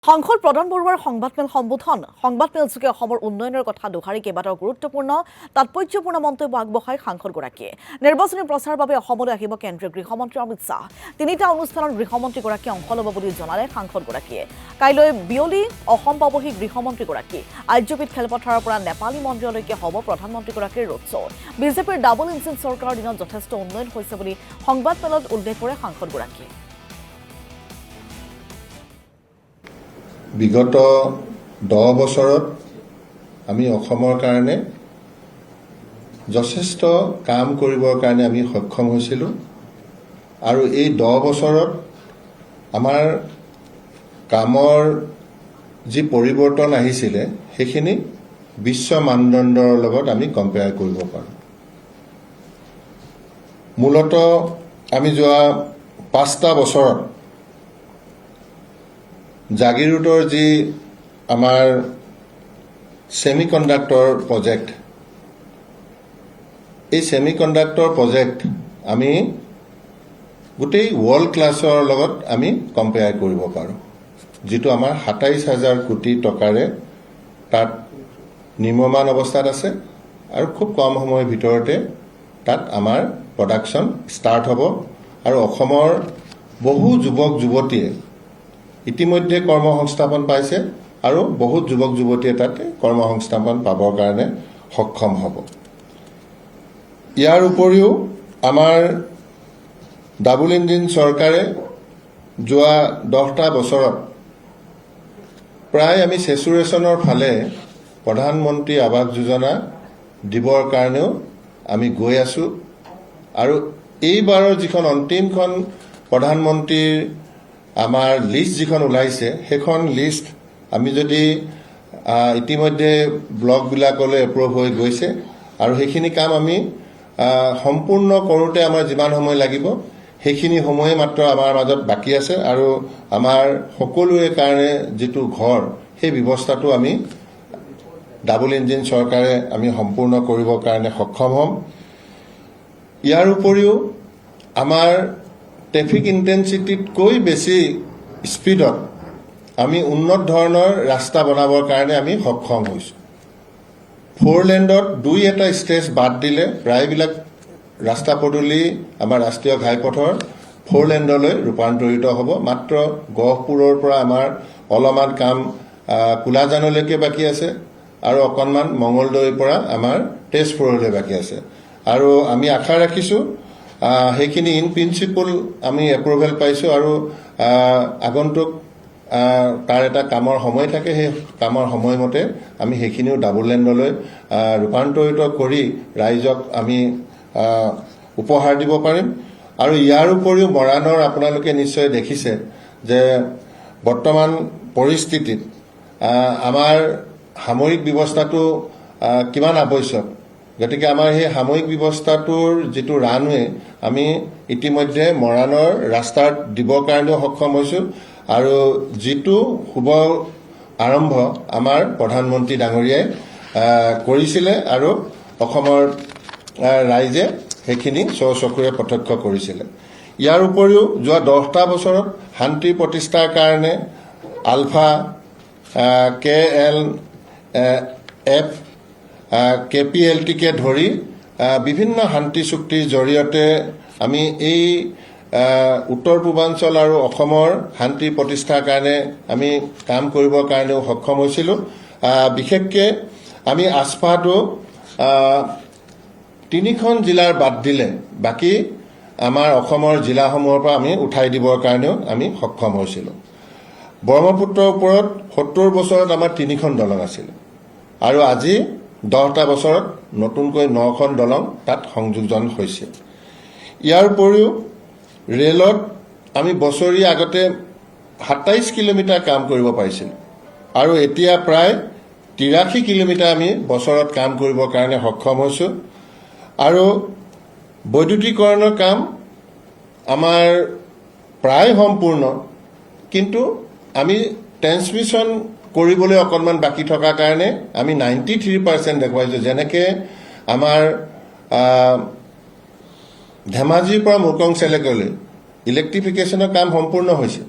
সাংসদ প্ৰদান বৰুৱাৰ সংবাদমেল সম্বোধন সংবাদমেলযোগে অসমৰ উন্নয়নৰ কথা দোহাৰি কেইবাটাও গুৰুত্বপূৰ্ণ তাৎপৰ্যপূৰ্ণ মন্তব্য আগবঢ়াই সাংসদগৰাকীয়ে নিৰ্বাচনী প্ৰচাৰৰ বাবে অসমলৈ আহিব কেন্দ্ৰীয় গৃহমন্ত্ৰী অমিত শ্বাহ তিনিটা অনুষ্ঠানত গৃহমন্ত্ৰীগৰাকীয়ে অংশ ল'ব বুলি জনালে সাংসদগৰাকীয়ে কাইলৈ বিয়লি অসম পাবহি গৃহমন্ত্ৰীগৰাকী আৰ্যপীঠ খেলপথাৰৰ পৰা নেপালী মন্দিৰলৈকে হ'ব প্ৰধানমন্ত্ৰীগৰাকীৰ ৰোড শ্ব' বিজেপিৰ ডাবল ইঞ্জিন চৰকাৰৰ দিনত যথেষ্ট উন্নয়ন হৈছে বুলি সংবাদমেলত উল্লেখ কৰে সাংসদগৰাকীয়ে বিগত 10 বছৰত আমি অসমৰ কাৰণে যথেষ্ট কাম কৰিবৰ কাৰণে আমি সক্ষম হৈছিলোঁ আৰু এই 10 বছৰত আমাৰ কামৰ যি পৰিৱৰ্তন আহিছিলে সেইখিনি বিশ্ব মানদণ্ডৰ লগত আমি কম্পেয়াৰ কৰিব পাৰোঁ মূলতঃ আমি যোৱা 5টা বছৰত জাগিৰোডৰ যি আমাৰ সেমিকণ্ডাক্টৰ প্ৰজেক্ট এই সেমিকণ্ডাক্টৰ প্ৰজেক্ট আমি গোটেই ৱৰ্ল্ড ক্লাছৰ লগত আমি কম্পেয়াৰ কৰিব পাৰোঁ যেটো আমাৰ ২৭,০০০ কোটি টকাৰে তাত নিৰ্মাণ অৱস্থাত আছে আৰু খুব কম সময়ৰ ভিতৰতে তাত আমাৰ প্ৰডাকশ্যন ষ্টাৰ্ট হ'ব আৰু অসমৰ বহু যুৱক যুৱতীয়ে ইতিমধ্যে কৰ্মসংস্থাপন পাইছে আৰু বহুত যুৱক যুৱতীয়ে তাতে কৰ্মসংস্থাপন পাবৰ কাৰণে সক্ষম হ'ব ইয়াৰ উপৰিও আমাৰ ডাবল ইঞ্জিন চৰকাৰে যোৱা 10টা বছৰত প্ৰায় আমি সেচুৰেশ্যনৰ ফালে প্ৰধানমন্ত্ৰী আৱাস যোজনা দিবৰ কাৰণেও আমি গৈ আছো আৰু এইবাৰৰ যিখন অন্তিমখন প্ৰধানমন্ত্ৰীৰ আমাৰ লিষ্ট যিখন ওলাইছে সেইখন লিষ্ট আমি যদি ইতিমধ্যে ব্লকবিলাকলৈ এপ্ৰুভ হৈ গৈছে আৰু সেইখিনি কাম আমি সম্পূৰ্ণ কৰোঁতে আমাৰ যিমান সময় লাগিব সেইখিনি সময়ে মাত্ৰ আমাৰ মাজত বাকী আছে আৰু আমাৰ সকলোৰে কাৰণে যিটো ঘৰ সেই ব্যৱস্থাটো আমি ডাবল ইঞ্জিন চৰকাৰে আমি সম্পূৰ্ণ কৰিবৰ কাৰণে সক্ষম হ'ম ইয়াৰ উপৰিও আমাৰ ট্ৰেফিক ইণ্টেন্সিটিতকৈ বেছি স্পীডত আমি উন্নত ধৰণৰ ৰাস্তা বনাবৰ কাৰণে আমি সক্ষম হৈছোঁ 4 লেণ্ডত 2-এটা ষ্টেজ বাদ দিলে প্ৰায়বিলাক ৰাস্তা পদূলি আমাৰ ৰাষ্ট্ৰীয় ঘাইপথৰ 4 লেণ্ডলৈ ৰূপান্তৰিত হ'ব মাত্ৰ গহপুৰৰ পৰা আমাৰ অলপমান কাম কুলাজানলৈকে বাকী আছে আৰু অকণমান মঙলদৈৰ পৰা আমাৰ তেজপুৰলৈ বাকী আছে আৰু আমি আশা ৰাখিছোঁ সেইখিনি ইন প্ৰিন্সিপল আমি এপ্ৰুভেল পাইছোঁ আৰু আগন্তুক তাৰ এটা কামৰ সময় থাকে সেই কামৰ সময়মতে আমি সেইখিনিও ডাবল লেণ্ডলৈ ৰূপান্তৰিত কৰি ৰাইজক আমি উপহাৰ দিব পাৰিম আৰু ইয়াৰ উপৰিও মৰাণৰ আপোনালোকে নিশ্চয় দেখিছে যে বৰ্তমান পৰিস্থিতিত আমাৰ সামৰিক ব্যৱস্থাটো কিমান আৱশ্যক গতিকে আমাৰ সেই সামৰিক ব্যৱস্থাটোৰ যিটো ৰানৱে আমি ইতিমধ্যে মৰাণৰ ৰাস্তাত দিবৰ কাৰণেও সক্ষম হৈছোঁ আৰু যিটো শুভ আৰম্ভ আমাৰ প্ৰধানমন্ত্ৰী ডাঙৰীয়াই কৰিছিলে আৰু অসমৰ ৰাইজে সেইখিনি চকুৰে প্ৰত্যক্ষ কৰিছিলে ইয়াৰ উপৰিও যোৱা 10টা বছৰত শান্তি প্ৰতিষ্ঠাৰ কাৰণে আলফা KLF KPLTকে ধৰি বিভিন্ন শান্তি চুক্তিৰ জৰিয়তে আমি এই উত্তৰ পূৰ্বাঞ্চল আৰু অসমৰ শান্তি প্ৰতিষ্ঠাৰ কাৰণে আমি কাম কৰিবৰ কাৰণেও সক্ষম হৈছিলোঁ বিশেষকৈ আমি আস্ফাটো 3খন জিলাৰ বাদ দিলে বাকী আমাৰ অসমৰ জিলাসমূহৰ পৰা আমি উঠাই দিবৰ কাৰণেও আমি সক্ষম হৈছিলোঁ ব্ৰহ্মপুত্ৰৰ ওপৰত 70 বছৰত আমাৰ 3খন দলং আছিল আৰু আজি 10টা বছৰত নতুনকৈ 9খন দলং তাত সংযোজন হৈছে ইয়াৰ উপৰিও ৰেলত আমি বছৰি আগতে 27 কিলোমিটাৰ কাম কৰিব পাৰিছিলোঁ আৰু এতিয়া প্ৰায় 83 কিলোমিটাৰ আমি বছৰত কাম কৰিবৰ কাৰণে সক্ষম হৈছোঁ আৰু বৈদ্যুতিকৰণৰ কাম আমাৰ প্ৰায় সম্পূৰ্ণ কিন্তু আমি ট্ৰেন্সমিশ্যন কৰিবলৈ অকণমান বাকী থকাৰ কাৰণে আমি 93% দেখুৱাইছোঁ যেনেকৈ আমাৰ ধেমাজিৰ পৰা মুকং চেলেকলৈ ইলেক্ট্ৰিফিকেশ্যনৰ কাম সম্পূৰ্ণ হৈছে